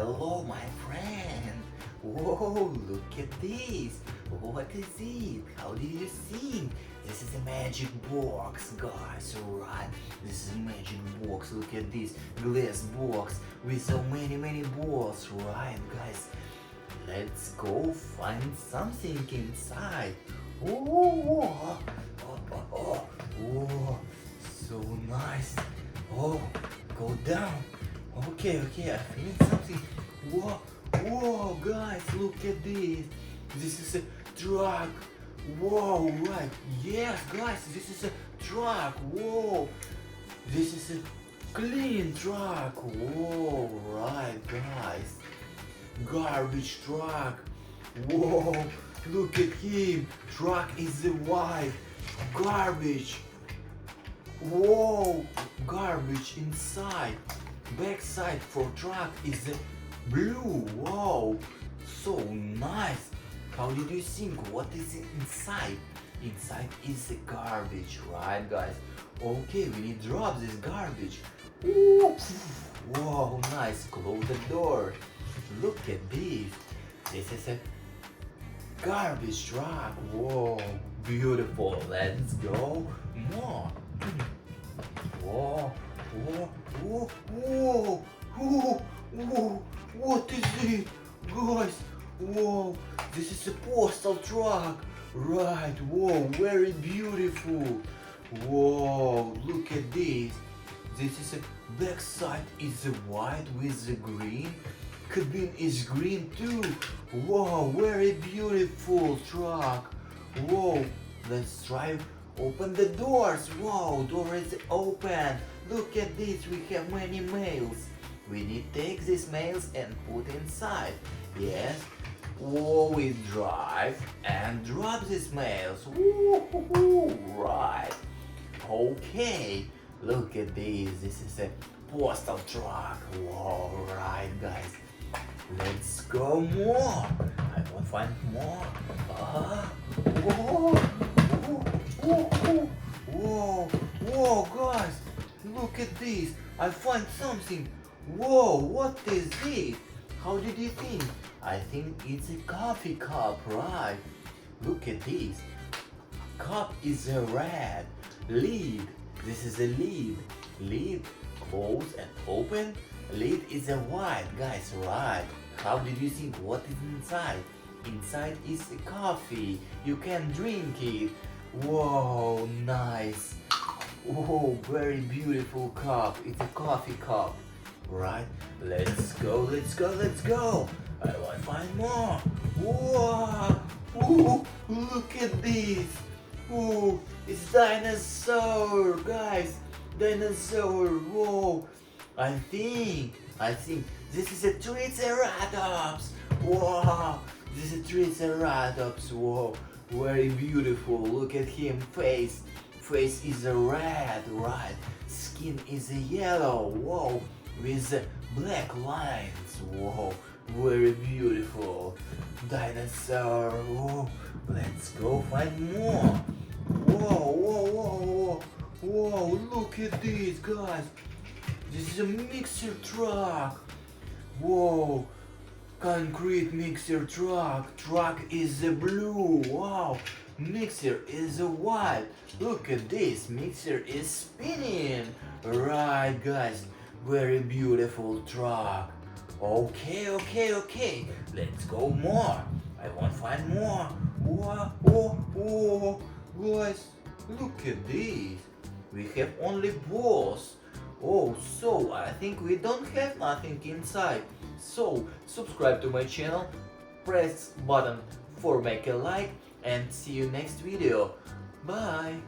Hello, my friend. Whoa, look at this. What is it? How did you think? This is a magic box, guys, right? This is a magic box. Look at this glass box with so many balls, right, guys? Let's go find something inside. Oh, so nice. Oh, go down. Okay, I found something. Whoa, guys, look at this. This is a truck. Whoa, right. Yes, guys, this is a truck. Whoa, this is a clean truck. Whoa, right, guys. Garbage truck. Whoa, look at him. Truck is white. Garbage. Whoa, garbage inside. Backside for truck is blue. Wow, so nice. How did you think? What is inside? Inside is the garbage, right, guys? Okay, we need to drop this garbage. Ooh, wow, nice. Close the door. Look at this. This is a garbage truck. Whoa, beautiful. Let's go more. Whoa, what is it, guys? Whoa, this is a postal truck, right? Whoa, very beautiful. Whoa, look at this. This is a back side is white with the green. Cabin is green too. Whoa, very beautiful truck. Whoa, let's try open the doors. Whoa, door is open. Look at this, we have many mails. We need to take these mails and put inside. Yes. Whoa, we drive and drop these mails. Woo, right. Okay. Look at this. This is a postal truck. Whoa, right, guys. Let's go more. I want to find more. Whoa, guys. Look at this. I find something. Whoa, what is this? How did you think? I think it's a coffee cup, right? Look at this. Cup is a red. Lid. This is a lid. Lid, close and open. Lid is a white, guys, right? How did you think? What is inside? Inside is a coffee. You can drink it. Whoa, nice. Whoa, very beautiful cup. It's a coffee cup, right? Let's go. I want to find more. Whoa, look at this. Whoa, it's dinosaur, guys. Dinosaur. Whoa, I think this is a Triceratops. Wow, this is a Triceratops. Whoa, very beautiful. Look at him, face is a red, right? Skin is a yellow. Whoa, with black lines. Whoa, very beautiful. Dinosaur. Whoa, let's go find more. Whoa, look at this, guys. This is a mixer truck. Whoa, concrete mixer truck. Truck is a blue. Wow, mixer is a white. Look at this, mixer is spinning. Right, guys, very beautiful truck. Okay. Let's go more. I want to find more. Whoa, guys, look at this. We have only balls. Oh, so I think we don't have nothing inside. So subscribe to my channel, press button for make a like, and see you next video. Bye.